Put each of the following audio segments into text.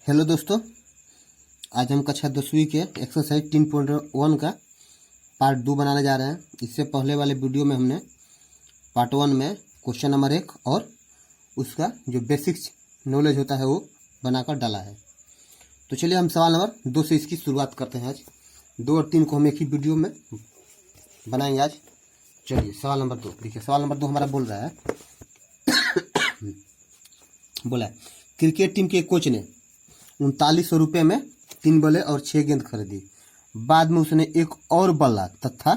Hello दोस्तों, आज हम कक्षा 10वीं के एक्सरसाइज 3.1 का पार्ट 2 बनाने जा रहे हैं। इससे पहले वाले वीडियो में हमने पार्ट 1 में क्वेश्चन नंबर 1 और उसका जो बेसिक्स नॉलेज होता है वो बनाकर डाला है। तो चलिए हम सवाल नंबर 2 से इसकी शुरुआत करते हैं। आज 2 और 3 को हम एक ही वीडियो में बनाएंगे आज। चलिए सवाल नंबर 2 देखिए। सवाल नंबर 2 हमारा बोल रहा है बोला है, क्रिकेट टीम के कोच ने 3900 रुपये में 3 बल्ले और 6 गेंद खरीदी। बाद में उसने एक और बल्ला तथा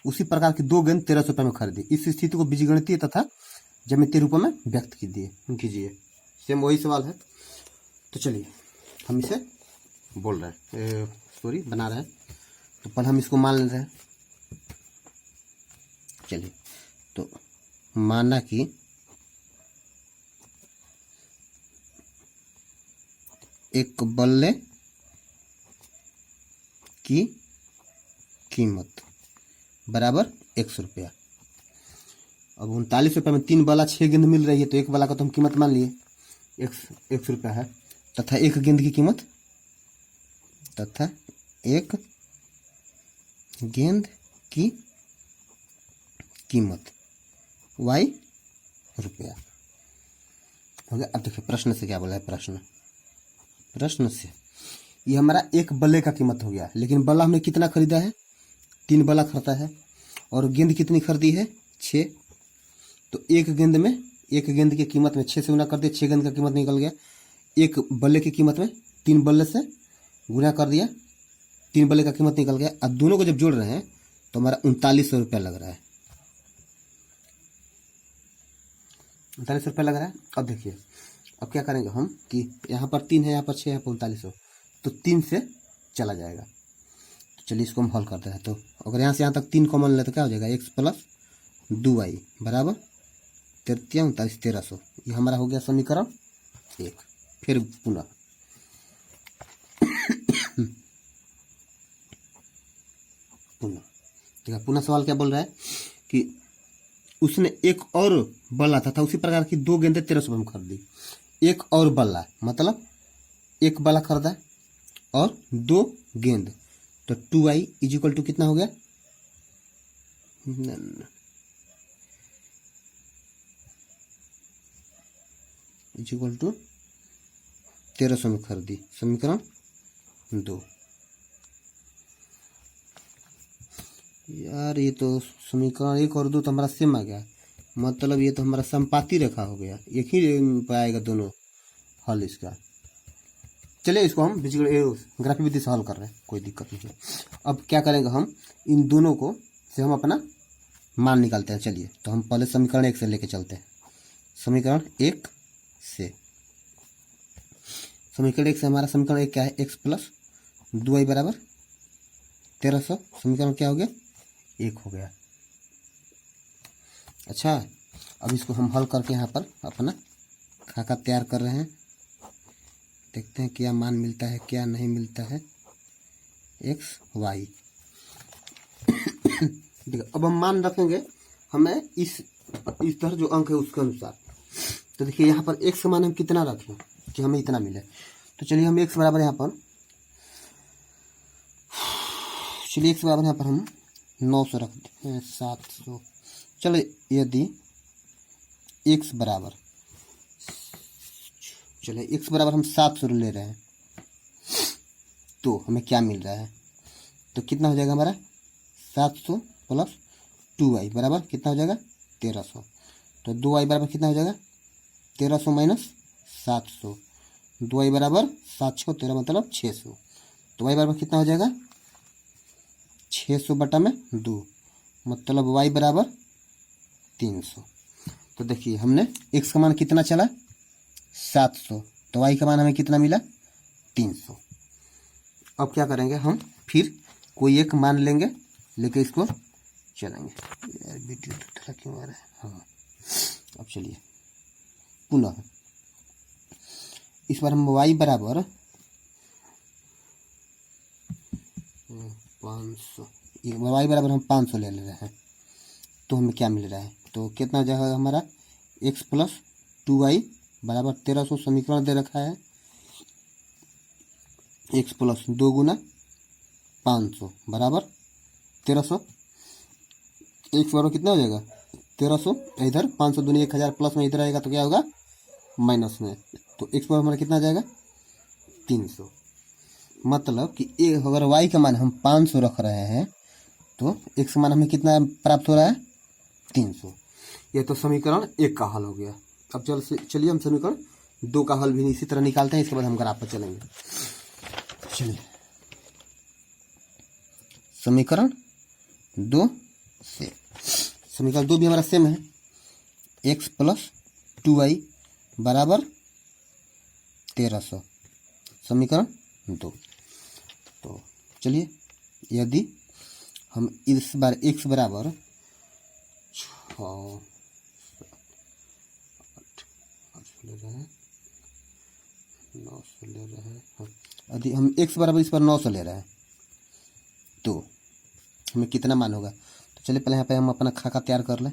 उसी प्रकार की 2 गेंद 1300 रुपये में खरीदी। इस स्थिति को बीजगणितीय तथा ज्यामितीय रूपों में व्यक्त कीजिए। सेम वही सवाल है। तो चलिए हम इसे बोल रहे हैं बना रहे हैं। तो पहले हम इसको मान ले रहे हैं। चलिए तो माना कि एक बल्ले की कीमत बराबर 100 रुपया। अब 39 रुपये में 3 बल्ला 6 गेंद मिल रही है, तो एक बल्ला का तो हम कीमत मान लिए 100 रुपया है, तथा एक गेंद की कीमत y रुपया हो गया। अब देखिए प्रश्न से क्या बोला है। प्रश्न से ये हमारा एक बल्ले का कीमत हो गया, लेकिन बल्ला हमने कितना खरीदा है? 3 बल्ला खरीदा है। और गेंद कितनी खरीदी है? 6। तो एक गेंद की कीमत में 6 से गुना कर दिया, 6 गेंद का कीमत निकल गया। एक बल्ले की कीमत में 3 बल्ले से गुना कर दिया, 3 बल्ले का कीमत निकल गया। अब दोनों को जब जोड़ रहे हैं तो हमारा 3900 रुपया लग रहा है। 3900 रुपया लग रहा है। अब देखिए अब क्या करेंगे हम कि यहाँ पर 3 है, यहाँ पर 6 है, 3900, तो 3 से चला जाएगा। तो चलिए इसको हम हल करते हैं। तो अगर यहाँ से यहाँ तक 3 कॉमन ले तो क्या हो जाएगा? x प्लस 2y बराबर 1300। ये हमारा हो गया समीकरण 1। फिर पुनः पुनः सवाल क्या बोल रहा है कि उसने एक और बल्ला था उसी प्रकार की 2 गेंदें 1300 में खरीदी। एक और बल्ला मतलब एक बल्ला खरीदा और 2 गेंद, तो 2y इजिकल टू कितना हो गया? इजिकल टू 1300 में खरीदी। समीकरण 2। यार ये तो समीकरण 1 और 2 तो हमारा सेम आ गया, मतलब ये तो हमारा संपाती रेखा हो गया। एक ही पाएगा दोनों हल इसका। चलिए इसको हम ग्राफी विधि से हल कर रहे हैं, कोई दिक्कत नहीं है। अब क्या करेंगे हम इन दोनों को से हम अपना मान निकालते हैं। चलिए तो हम पहले समीकरण 1 से लेके चलते हैं। समीकरण 1 से हमारा समीकरण 1 क्या है? x प्लस 2y बराबर 1300। समीकरण क्या हो गया? 1 हो गया। अच्छा, अब इसको हम हल करके यहाँ पर अपना खाका तैयार कर रहे हैं। देखते हैं क्या मान मिलता है क्या नहीं मिलता है। x y देखिए अब हम मान रखेंगे हमें इस तरह जो अंक है उसके अनुसार। तो देखिए यहाँ पर x का मान हम कितना रखें कि हमें इतना मिले। तो चलिए हम x बराबर यहाँ पर हम 900 रखते हैं, 700। चलिए यदि x बराबर हम 700 ले रहे हैं तो हमें क्या मिल रहा है? तो कितना हो जाएगा हमारा? 700 प्लस 2y बराबर कितना हो जाएगा? 1300। तो 2y बराबर कितना हो जाएगा? 1300 माइनस 700। 2y बराबर 7 6 13 मतलब 600। तो y बराबर कितना हो जाएगा? 600 बटा में 2 मतलब y बराबर 300। तो देखिए हमने x का मान कितना चला? 700। तो y का मान हमें कितना मिला? 300। अब क्या करेंगे हम फिर कोई एक मान लेंगे, लेके इसको चलेंगे। यार वीडियो तो थोड़ा क्यों आ रहा है? हाँ अब चलिए पुनः इस बार हम y बराबर 500 y बराबर हम 500 ले रहे हैं। तो हमें क्या मिल रहा है? तो कितना हो जाएगा हमारा? x प्लस 2y बराबर 1300 समीकरण दे रखा है। एक्स प्लस 2 गुना 500 बराबर 1300। एक्स बराबर कितना हो जाएगा 1300। इधर 500 दूनी 1000 प्लस में इधर आएगा तो क्या होगा माइनस में। तो एक्स बराबर हमारा कितना आ जाएगा 300। मतलब कि अगर वाई का मान हम 500 रख रहे हैं तो एक्स का मान हमें कितना प्राप्त हो रहा है 300। यह तो समीकरण 1 का हल हो गया। अब चलिए हम समीकरण 2 का हल भी इसी तरह निकालते हैं। इसके बाद हम ग्राफ पर चलेंगे। चलिए समीकरण 2 से समीकरण 2 भी हमारा सेम है। एक्स प्लस 2y बराबर 1300 समीकरण 2। तो चलिए यदि हम इस बार x बराबर 6 ले रहे हैं 900 ले रहे हैं। यदि हम x बराबर इस पर 900 ले रहे हैं तो हमें कितना मान होगा। तो चलिए पहले यहाँ पे हम अपना खाका तैयार कर लें।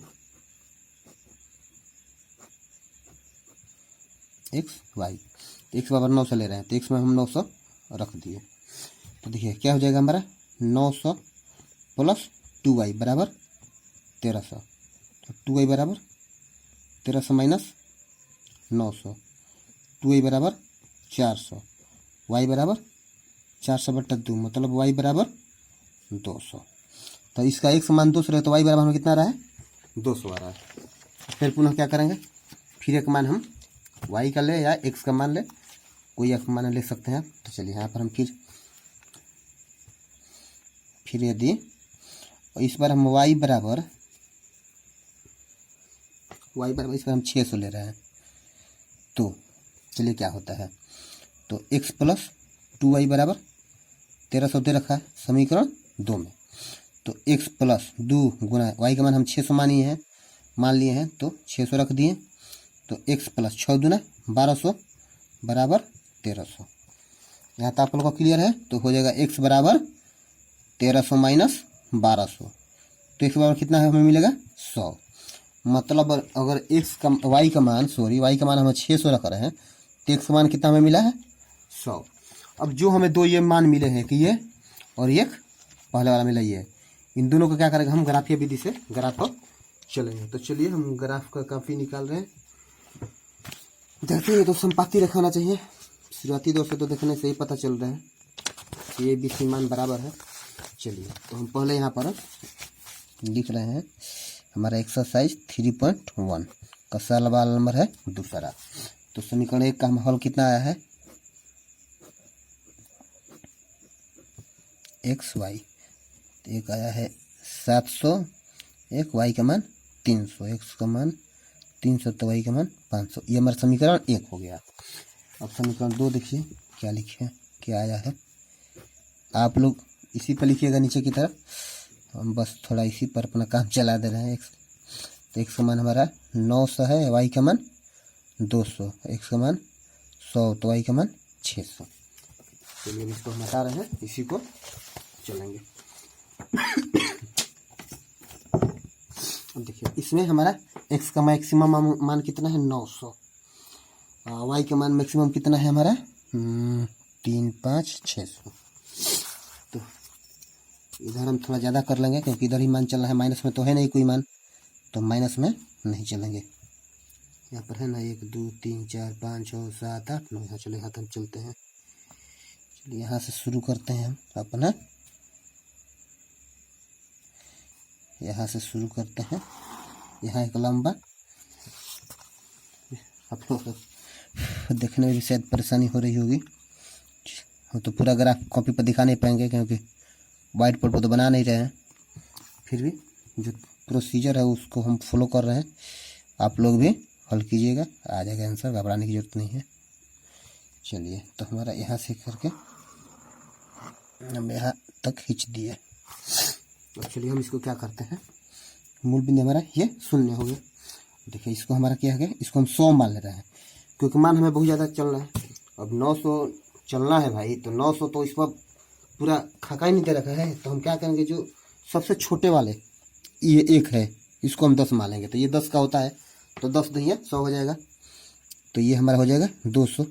x बराबर 900 ले रहे हैं तो x में हम 900 रख दिए। तो देखिए क्या हो जाएगा हमारा 900 प्लस 2y बराबर 1300। तो 2y बराबर 1300 माइनस 900। 2y बराबर 400। y बराबर 400/2 मतलब y बराबर 200। तो इसका x मान 200 है तो y बराबर हमें कितना आ रहा है 200 आ रहा है। फिर पुनः क्या करेंगे फिर एक मान हम y का ले या x का मान ले, कोई एक मान ले सकते हैं। तो चलिए यहाँ पर हम फिर यदि इस बार हम y बराबर इस बार हम 600 ले रहे हैं तो चलिए क्या होता है। तो x प्लस 2y बराबर 1300 दे रखा है समीकरण 2 में। तो x प्लस 2 गुना y का मान हम 600 मान लिए हैं तो 600 रख दिए। तो x प्लस 6 दूना 1200 बराबर 1300। यहाँ तक आप लोगों को क्लियर है। तो हो जाएगा x बराबर 1300 माइनस 1200। तो x बराबर कितना है हमें मिलेगा 100। मतलब अगर y का मान हम 600 रख रहे हैं तो x का मान कितना हमें मिला है 100। अब जो हमें दो ये मान मिले हैं कि ये और एक पहले वाला मिला ये, इन दोनों को क्या करेंगे हम ग्राफीय विधि से ग्राफ पर चलेंगे। तो चलिए हम ग्राफ का काफी निकाल रहे हैं। देखते हैं तो संपाती रेखा होना चाहिए। शुरुआती दौर से तो देखने से ही पता चल रहा है कि ये बीच मान बराबर है। चलिए तो हम पहले यहाँ पर लिख रहे हैं हमारा एक्सरसाइज 3.1 का सवाल नंबर है दूसरा। तो समीकरण 1 का हम हल कितना आया है एक्स वाई। एक आया है 700, एक वाई का मान 300, एक्स का मान 300 तो वाई का मान 500। ये हमारा समीकरण 1 हो गया। अब समीकरण 2 देखिए क्या लिखे क्या आया है। आप लोग इसी पर लिखिएगा नीचे की तरफ, हम बस थोड़ा इसी पर अपना काम चला दे रहे हैं। तो एक्स का मान हमारा 900 है, वाई का मान 200, एक्स का मान 100 तो वाई का मान 600। चलिए इसको हम हटा रहे हैं, इसी को चलेंगे। अब देखिए इसमें हमारा एक्स का मैक्सिमम मान कितना है 900, वाई का मान मैक्सिमम कितना है हमारा 3, 5, 600। तो इधर हम थोड़ा ज़्यादा कर लेंगे क्योंकि इधर ही मान चल रहा है, माइनस में तो है नहीं कोई मान, तो माइनस में नहीं चलेंगे। यहाँ पर है ना 1, 2, 3, 4, 5, 6, 7, 8, 9। यहाँ चले हाथ हम चलते हैं। चलिए यहाँ से शुरू करते हैं हम अपना, यहाँ से शुरू करते हैं। यहाँ एक लंबा, आप लोग देखने में भी शायद परेशानी हो रही होगी। हम तो पूरा ग्राफ कॉपी पर दिखा नहीं पाएंगे क्योंकि वाइट बोर्ड पर तो बना नहीं रहे हैं, फिर भी जो प्रोसीजर है उसको हम फॉलो कर रहे हैं। आप लोग भी हल कीजिएगा, आ जाएगा आंसर, घबराने की जरूरत नहीं है। चलिए तो हमारा यहाँ से करके हम यहाँ तक खींच दिए। तो चलिए हम इसको क्या करते हैं, मूल बिंदु हमारा ये 0 हो गया। देखिए इसको हमारा क्या है, इसको हम 100 मान ले रहे हैं क्योंकि मान हमें बहुत ज़्यादा चल रहा है। अब 900 चलना है भाई, तो 900 तो इस पर पूरा खाका ही नहीं दे रखा है। तो हम क्या करेंगे, जो सबसे छोटे वाले ये 1 है, इसको हम 10 मान लेंगे। तो ये 10 का होता है, तो 10 नहीं है 100 हो जाएगा। तो ये हमारा हो जाएगा 200,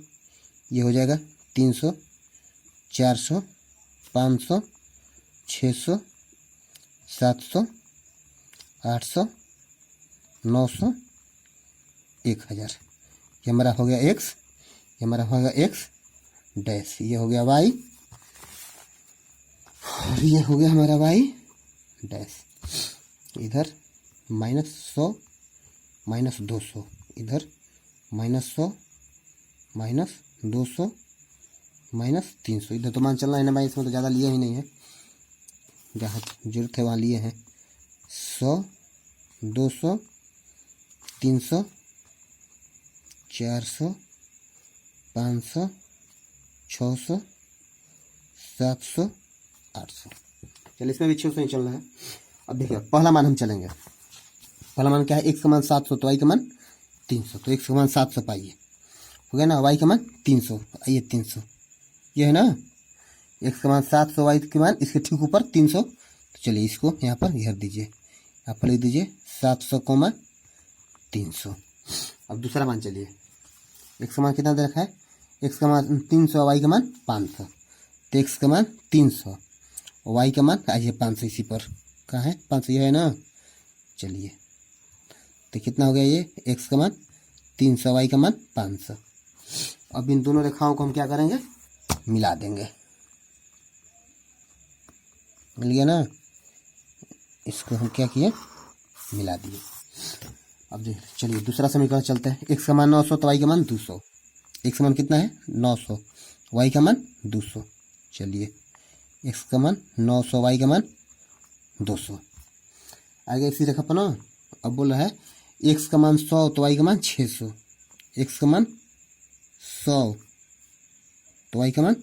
ये हो जाएगा 300, 400, 500, 600, 700, 800, 900, 1000। ये हमारा हो गया x, ये हमारा हो गया x डैश, ये हो गया y और ये हो गया हमारा y डैश। इधर -100 -200, इधर -100 -200 -300। इधर तो मान चलना है ना भाई, इसमें तो ज़्यादा लिए ही नहीं है, जहाँ जरूरत है वहाँ लिए हैं। 100 200 300 400 500 600 700 800। चलिए इसमें भी 600 ही चलना है। अब देखिए पहला मान हम चलेंगे। पहला मान क्या है, x का मान 700 तो y का मान 300, तो x का मान 700 पाइए, हो गया ना। y का मान 300, आइए 300, ये है ना। x का मान 700, y के मान इसके ठीक ऊपर 300। तो चलिए इसको यहाँ पर घेर दीजिए, यहाँ पर लिख दीजिए 700, 300। अब दूसरा मान चलिए, x का मान कितना दे रखा है, x का मान 300, y का मान 500। तो x का मान 300, y का मान आइए 500, इसी पर कहाँ है 500, ये है ना। चलिए तो कितना हो गया, ये x का मान 300, y का मान 500। अब इन दोनों रेखाओं को हम क्या करेंगे, मिला देंगे, मिल गया ना। इसको हम क्या किए, मिला दिए। अब देख चलिए दूसरा समीकरण चलते हैं। x का मान 900 तो y का मान 200। x का मान कितना है 900, y का मान 200। चलिए x का मान 900, y का मान 200। आगे इसी रेखा पर ना। अब बोल रहा है x का मान 100 तो y का मान 600। x का मान 100 तो y का मान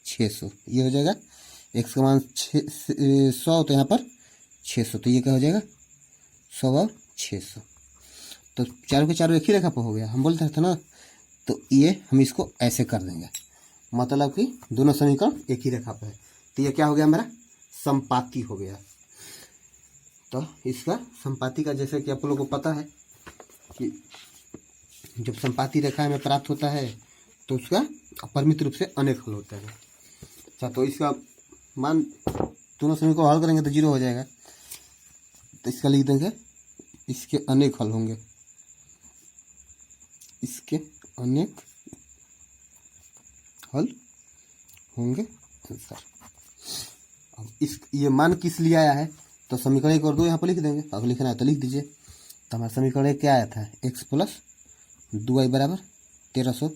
600, ये हो जाएगा। x का मान 100 तो यहाँ पर 600, तो ये क्या हो जाएगा 100 और 600। तो चारों के चारों एक ही रेखा पर हो गया, हम बोलते थे ना। तो ये हम इसको ऐसे कर देंगे, मतलब कि दोनों समीकरण एक ही रेखा पर है। तो ये क्या हो गया, हमारा समपाती हो गया। तो इसका समपाती का जैसे कि आप लोगों को पता है कि जब समपाती रेखा में प्राप्त होता है तो उसका अपरिमित रूप से अनेक हल होता है। अच्छा, तो इसका मान दोनों समीकरण को हल करेंगे तो 0 हो जाएगा। तो इसका लिख देंगे इसके अनेक हल होंगे, इसके अनेक हल होंगे आंसर। अब इस ये मान किस लिए आया है, तो समीकरण 1 और 2 यहाँ पर लिख देंगे। अगर लिखना है तो लिख दीजिए। तो हमारा समीकरण 1 क्या आया था, x प्लस 2y बराबर 1300।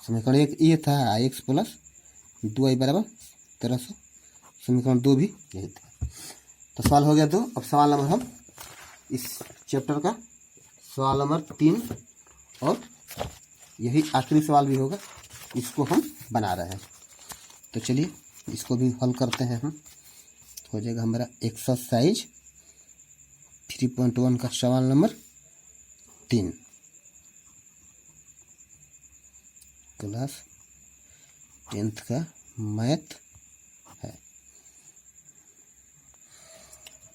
समीकरण 1 ये था, x प्लस 2y बराबर 1300। समीकरण 2 भी यही था। तो सवाल हो गया 2। अब सवाल नंबर हम इस चैप्टर का सवाल नंबर 3 और यही आखिरी सवाल भी होगा, इसको हम बना रहे हैं। तो चलिए इसको भी हल करते हैं हम। हो जाएगा हमारा एक्सरसाइज 3.1 का सवाल नंबर 3, क्लास 10th का मैथ है।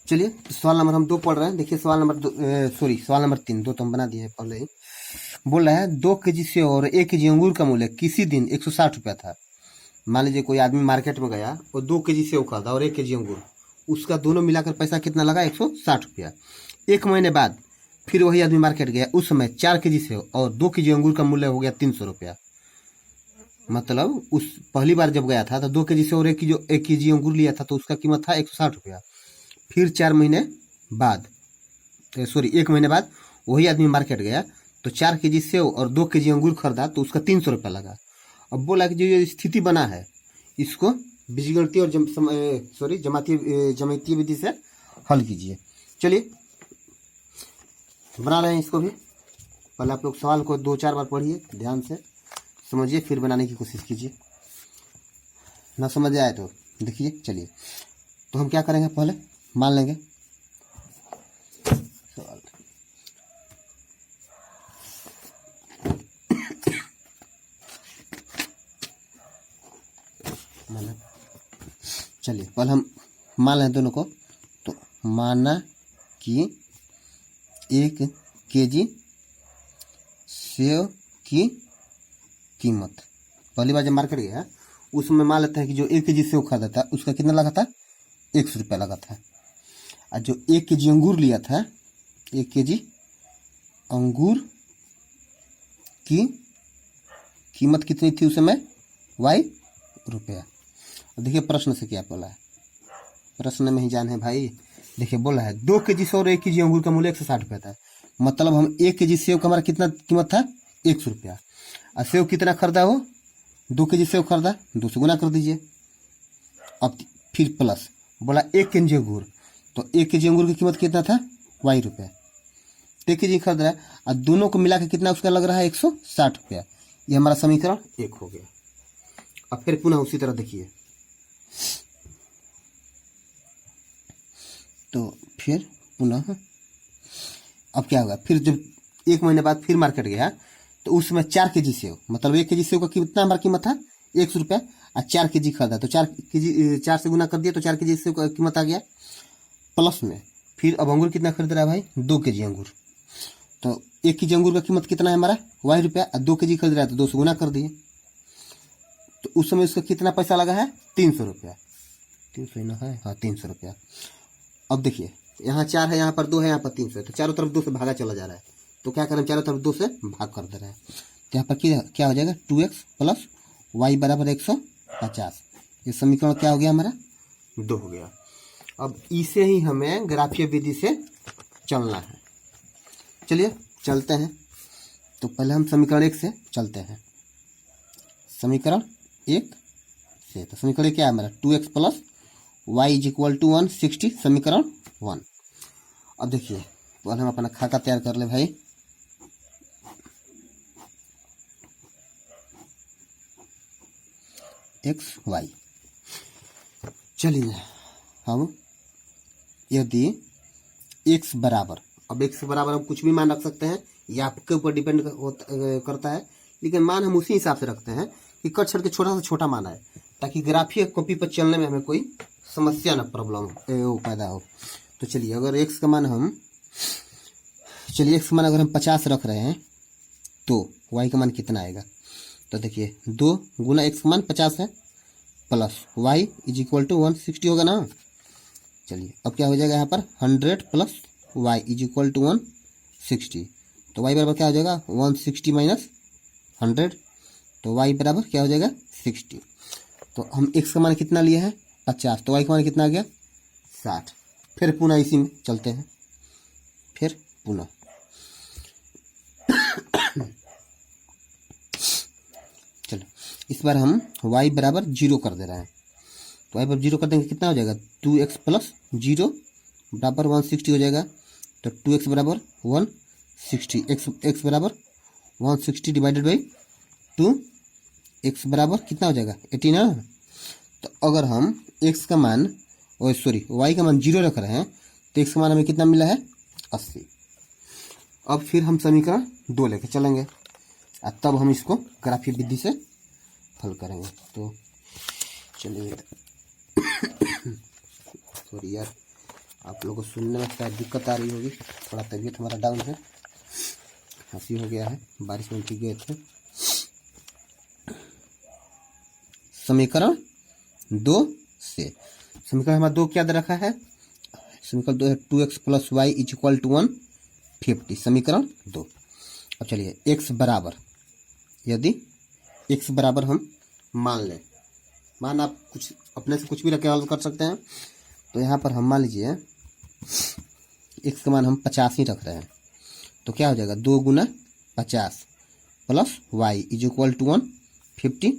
चलिए सवाल नंबर हम 2 पढ़ रहे हैं। देखिए सवाल नंबर 2, सवाल नंबर 3, 2 तो हम बना दिए हैं पहले ही। बोल रहा है 2 केजी सेव और 1 केजी अंगूर का मूल्य किसी दिन 160 रुपया था। मान लीजिए कोई आदमी मार्केट में गया और 2 केजी सेव खरीदा और 1 केजी अंगूर, उसका दोनों मिलाकर पैसा कितना लगा 160 रुपया। 1 महीने बाद फिर वही आदमी मार्केट गया, उस समय 4 केजी सेव और 2 केजी अंगूर का मूल्य हो गया 300 रुपया। मतलब उस पहली बार जब गया था तो 2 केजी सेव और 1 केजी अंगूर लिया था, तो उसका कीमत था 160 रुपया। फिर 4 महीने बाद, सॉरी 1 महीने बाद वही आदमी मार्केट गया तो 4 केजी सेव और 2 केजी अंगूर खरीदा, तो उसका 300 रुपया लगा। अब बोला कि जो ये स्थिति बना है इसको बीजगणितीय और ज्यामितीय विधि से हल कीजिए। चलिए बना रहे हैं इसको भी। पहले आप लोग सवाल को 2-4 बार पढ़िए, ध्यान से समझिए, फिर बनाने की कोशिश कीजिए। ना समझ आए तो देखिए। चलिए तो हम क्या करेंगे, पहले मान लेंगे सवाल। चलिए पहले हम मान लें दोनों को। तो माना कि 1 केजी सेव की कीमत, पहली बार जब मार्केट गया उसमें मान लेते हैं कि जो 1 kg सेव खरीदा था उसका कितना लगा था, 100 रुपया लगा था। और जो 1 kg अंगूर लिया था, 1 kg अंगूर की कीमत कितनी थी उस समय, y रुपया। देखिए प्रश्न से क्या बोला है, प्रश्न में ही जान है भाई। देखिए बोला है 2 kg सेव और 1 kg अंगूर का मूल्य 160 रुपया था। मतलब हम 1 kg सेव का हमारा कितना कीमत था, 100 रुपया। और सेव कितना खरीदा हो, 2 kg सेव खरीदा, 2 से गुना कर दीजिए। अब फिर प्लस बोला 1 kg अंगूर, तो 1 kg अंगूर की कीमत कितना था, y रुपया। 1 kg खरीद रहा है और दोनों को मिला के कितना उसका लग रहा है, 160 रुपया। ये हमारा समीकरण 1 हो गया। अब फिर पुनः उसी तरह देखिए, तो फिर पुनः अब क्या होगा, फिर जब 1 महीने बाद फिर मार्केट गया तो उसमें 4 kg सेव, मतलब 1 kg सेव का कितना हमारा कीमत था, 100 रुपया। और 4 kg खरीदा तो 4 से गुना कर दिया तो 4 kg सेव का कीमत आ गया। प्लस में फिर अब अंगूर कितना खरीद रहा है भाई, 2 kg अंगूर। तो 1 kg अंगूर का कीमत कितना है हमारा, y रुपया। और 2 kg खरीद रहा है तो 2 से गुना कर दिए। तो उस समय उसका कितना पैसा लगा है, 300 रुपया। 300 ना है, हाँ 300 रुपया। अब देखिए यहाँ 4 है, यहाँ पर 2 है, यहाँ पर 300 है, तो चारों तरफ 2 से भागा चला जा रहा है। तो क्या करें, चारों तरफ 2 से भाग कर दे रहे हैं। तो यहाँ पर क्या हो जाएगा, 2x प्लस y बराबर 150। ये समीकरण क्या हो गया हमारा, 2 हो गया। अब इसे ही हमें ग्राफीय विधि से चलना है। चलिए चलते हैं। तो पहले हम समीकरण 1 से चलते हैं। समीकरण 1 से, तो समीकरण क्या है हमारा, 2x plus y is equal to 160, समीकरण 1। अब देखिए पहले हम अपना खाका तैयार कर ले भाई। x y, चलिए हम यदि x बराबर, अब x बराबर हम कुछ भी मान रख सकते हैं, ये आपके ऊपर डिपेंड करता है, लेकिन मान हम उसी हिसाब से रखते हैं कि कट छड़ के छोटा से छोटा मान आए, ताकि ग्राफीय कॉपी पर चलने में हमें कोई समस्या ना, प्रॉब्लम पैदा हो। तो चलिए अगर x का मान हम, चलिए x का मान अगर हम 50 रख रहे हैं तो y का मान कितना आएगा। तो देखिए 2 गुना x का मान 50 है plus y is equal to 160 होगा ना। चलिए अब क्या हो जाएगा यहाँ पर, 100 plus y is equal to 160। तो y बराबर क्या हो जाएगा, 160 माइनस 100, तो y बराबर क्या हो जाएगा, 60। तो हम x का मान कितना लिए हैं, 50, तो y का मान कितना आ गया, 60। फिर पुनः इसी में चलते हैं, फिर पुनः चलो इस बार हम y बराबर 0 कर दे रहे हैं। तो y बराबर 0 कर देंगे, कितना हो जाएगा, 2x प्लस 0 बराबर 160 हो जाएगा। तो 2x बराबर 160, x बराबर 160 डिवाइडेड बाई 2, x बराबर कितना हो जाएगा, 80 ना। तो अगर हम x का मान, सॉरी y का मान 0 रख रहे हैं, तो x का मान हमें कितना मिला है, 80। अब फिर हम समीकरण 2 लेके चलेंगे और तब हम इसको ग्राफीय विधि से हल करेंगे। तो चलिए सॉरी यार, आप लोगों को सुनने में शायद दिक्कत आ रही होगी, थोड़ा तबीयत हमारा डाउन है, खांसी हो गया है, बारिश में भीग गए थे। समीकरण 2 से, समीकरण हमारा 2 क्या दे रखा है, समीकरण 2 है 2x plus Y is equal to 150, समीकरण 2। अब चलिए x बराबर, यदि x बराबर हम मान लें, मान आप कुछ अपने से कुछ भी रख के हल कर सकते हैं। तो यहाँ पर हम मान लीजिए x का मान हम 50 ही रख रहे हैं, तो क्या हो जाएगा, 2 गुना 50 plus y is equal to 150।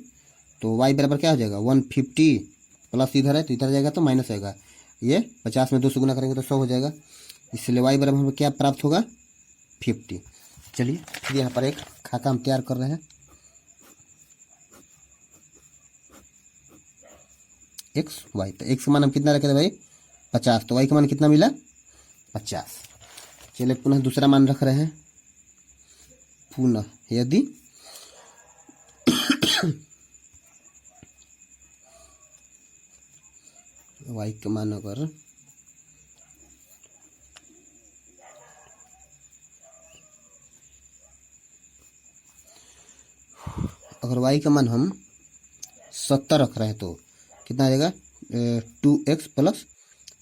तो y बराबर क्या हो जाएगा, 150 प्लस इधर है तो इधर जाएगा तो माइनस आएगा, ये 50 में 2 से गुना करेंगे तो 100 हो जाएगा, इसलिए y बराबर हमें क्या प्राप्त होगा, 50। चलिए फिर यहाँ पर एक खाका हम तैयार कर रहे हैं, x y। तो x का मान हम कितना रखे थे भाई, 50, तो y का मान कितना मिला, 50। चलिए पुनः दूसरा मान रख रहे हैं, पुनः यदि y का मान अगर y का मान हम 70 रख रहे हैं तो कितना आ जाएगा 2x प्लस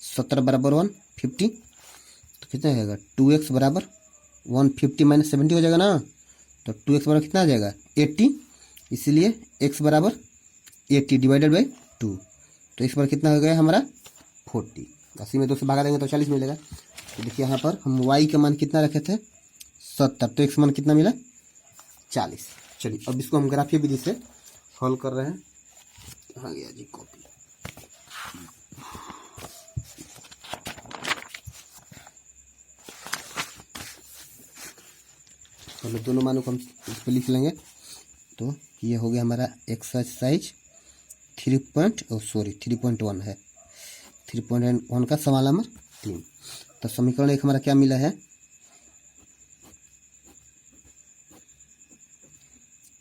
70 बराबर 150। तो कितना आ जाएगा 2x बराबर 150 माइनस 70 हो जाएगा ना। तो 2x बराबर कितना आ जाएगा 80, इसीलिए x बराबर 80 डिवाइडेड बाई 2। तो इस पर कितना हो गया हमारा 40। 80 में 2 से भागा देंगे तो 40 मिलेगा। तो देखिए यहाँ पर हम y का मान कितना रखे थे 70, तो x मान कितना मिला 40। चलिए अब इसको हम ग्राफीय विधि से सॉल्व कर रहे हैं। कहाँ गया जी कॉपी। पहले दोनों मानों को हम इस पर लिख लेंगे। तो ये हो गया हमारा एक्सरसाइज 3.1 है, 3.1 का सवाल नंबर 3। तो समीकरण 1 हमारा क्या मिला है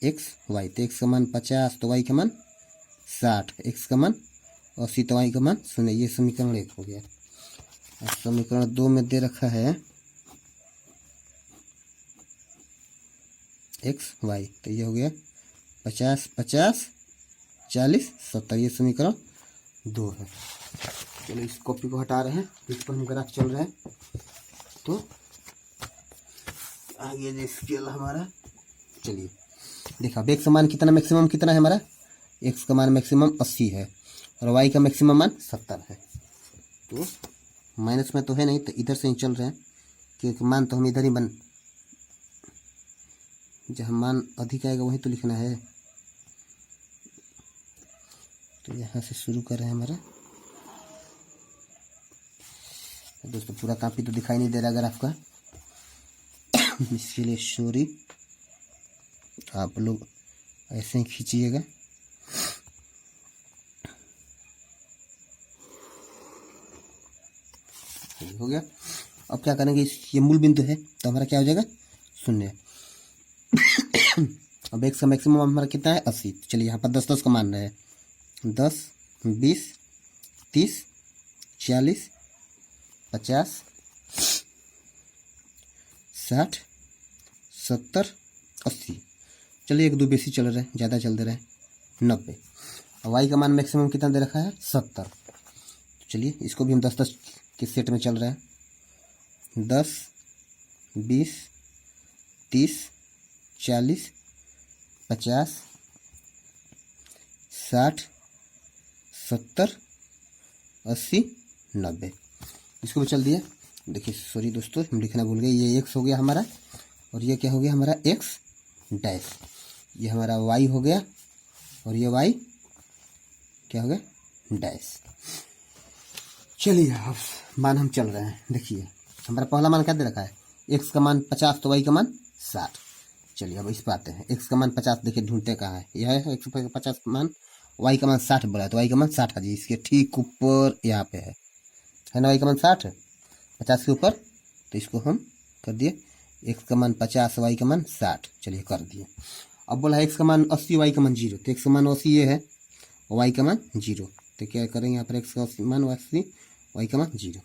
एक्स वाई, तो एक्स का मान 50 तो वाई का मान 60, एक्स का मान 80 तो वाई का मान 0। ये समीकरण 1 हो गया। और समीकरण 2 में दे रखा है एक्स वाई, तो ये हो गया 50 50 40 70। ये समीकरण 2 है। चलो इस कॉपी को हटा रहे हैं, इस पर हम ग्राफ चल रहे हैं। तो आगे जो स्केल हमारा, चलिए देखा एक्स का मान कितना मैक्सिमम कितना है हमारा, एक्स का मान मैक्सिमम 80 है और वाई का मैक्सिमम मान 70 है। तो माइनस में तो है नहीं, तो इधर से ही चल रहे हैं क्योंकि मान तो हम इधर ही जहाँ मान अधिक आएगा वही तो लिखना है। तो यहाँ से शुरू कर रहे हैं हमारा। दोस्तों पूरा कॉपी तो दिखाई नहीं दे रहा ग्राफ का, इसलिए सॉरी, आप लोग ऐसे ही खींचिएगा। हो गया। अब क्या करेंगे, ये मूल बिंदु है तो हमारा क्या हो जाएगा 0। अब एक्स का मैक्सिमम हमारा कितना है 80। चलिए यहाँ पर 10 10 का मान रहे हैं, 10 20 30 40 50 60 70 80। चलिए 1 2 बेसी चल रहे हैं, ज़्यादा चल दे रहे हैं 90। और वाई का मान मैक्सिमम कितना दे रखा है 70। चलिए इसको भी हम 10 10 के सेट में चल रहे हैं, 10 20 30 40 50 60 70 80 90। इसको भी चल दिया। देखिए सॉरी दोस्तों, हम लिखना भूल गए, ये एक्स हो गया हमारा और ये क्या हो गया हमारा एक्स डैश, ये हमारा वाई हो गया और ये वाई क्या हो गया डैश। चलिए अब मान हम चल रहे हैं। देखिए हमारा पहला मान क्या दे रखा है, एक्स का मान 50 तो वाई का मान 60। चलिए अब इस पर आते हैं। एक्स का मान 50, देखिए ढूंढते कहाँ है, यह है 150 मान, वाई का मान 60 बोला है तो वाई का मान 60 है जी, इसके ठीक ऊपर यहाँ पे है ना, वाई का मान 60 है 50 के ऊपर। तो इसको हम कर दिए, एक्स का मान 50 वाई का मान 60। चलिए कर दिए। अब बोला है एक्स का मान 80 वाई का मान 0, तो एक्स का मान 80 ये है और वाई का मान 0। तो क्या करेंगे यहाँ पर एक्स का मान 80 वाई का मान 0।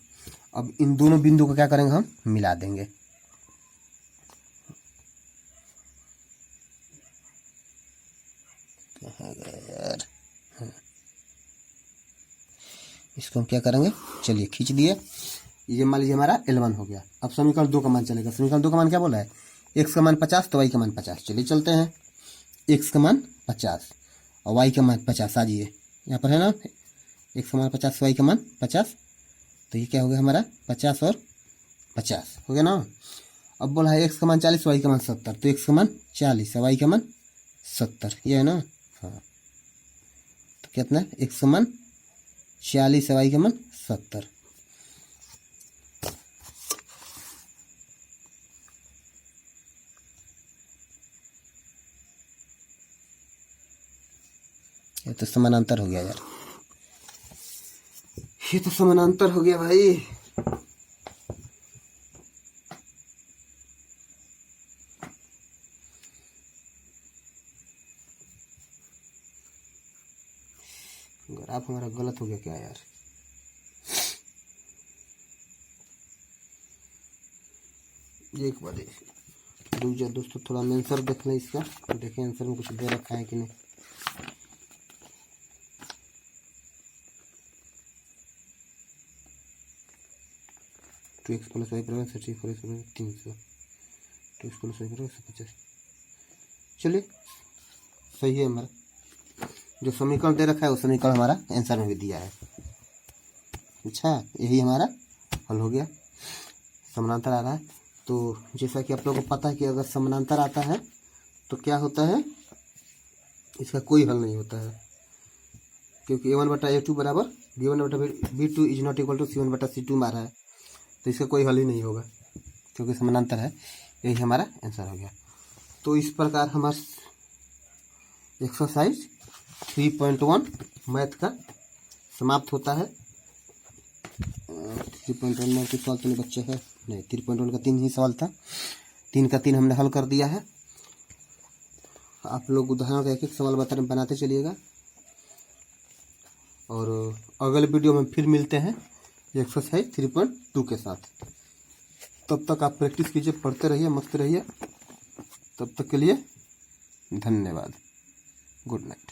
अब इन दोनों बिंदु को क्या करेंगे हम मिला देंगे। कहाँ गया यार, इसको हम क्या करेंगे, चलिए खींच दिए। ये मान लीजिए हमारा L1 हो गया। अब समीकरण 2 का मान चलेगा। समीकरण 2 का मान क्या बोला है, एक्स का मान 50 तो वाई का मान 50। चलिए चलते हैं, एक्स का मान 50 और वाई का मान 50 आ जाइए, यहाँ पर है ना, एक्स का मान 50 वाई का मान 50। तो ये क्या हो गया हमारा 50 और 50 हो गया ना। अब बोला है एक्स का मान 40 वाई का मान 70, तो एक्स का मान 40 वाई का मान 70, ये है ना। हाँ तो कितना, एक्स का मान 40 वाई का मान 70। ये तो समानांतर हो गया यार, ये तो समानांतर हो गया भाई। ग्राफ हमारा गलत हो गया क्या यार, एक बार रुक जाओ दोस्तों, थोड़ा आंसर देख लें इसका, देखें आंसर में कुछ दे रखा है कि नहीं। 2x प्लस वाई बराबर 34 300, 2x प्लस वाई बराबर 150। चलिए सही है, हमारा जो समीकरण दे रखा है वो समीकरण हमारा आंसर में भी दिया है। अच्छा, यही हमारा हल हो गया। समानांतर आ रहा है, तो जैसा कि आप लोगों को पता है कि अगर समानांतर आता है तो क्या होता है, इसका कोई हल नहीं होता है, क्योंकि a1/a2 बराबर b1/b2 is not equal to c1/c2 मारा है, तो इसका कोई हल ही नहीं होगा क्योंकि समानांतर है। यही हमारा आंसर हो गया। तो इस प्रकार हमारा एक्सरसाइज 3.1 मैथ का समाप्त होता है। 3.1 में कुछ सवाल तो नहीं बच्चे है, नहीं 3.1 का 3 ही सवाल था, 3 का 3 हमने हल कर दिया है। आप लोग उदाहरण का एक एक सवाल बनाते चलिएगा, और अगले वीडियो में फिर मिलते हैं एक्सरसाइज 3.2 के साथ। तब तक आप प्रैक्टिस कीजिए, पढ़ते रहिए, मस्त रहिए। तब तक के लिए धन्यवाद। Good night.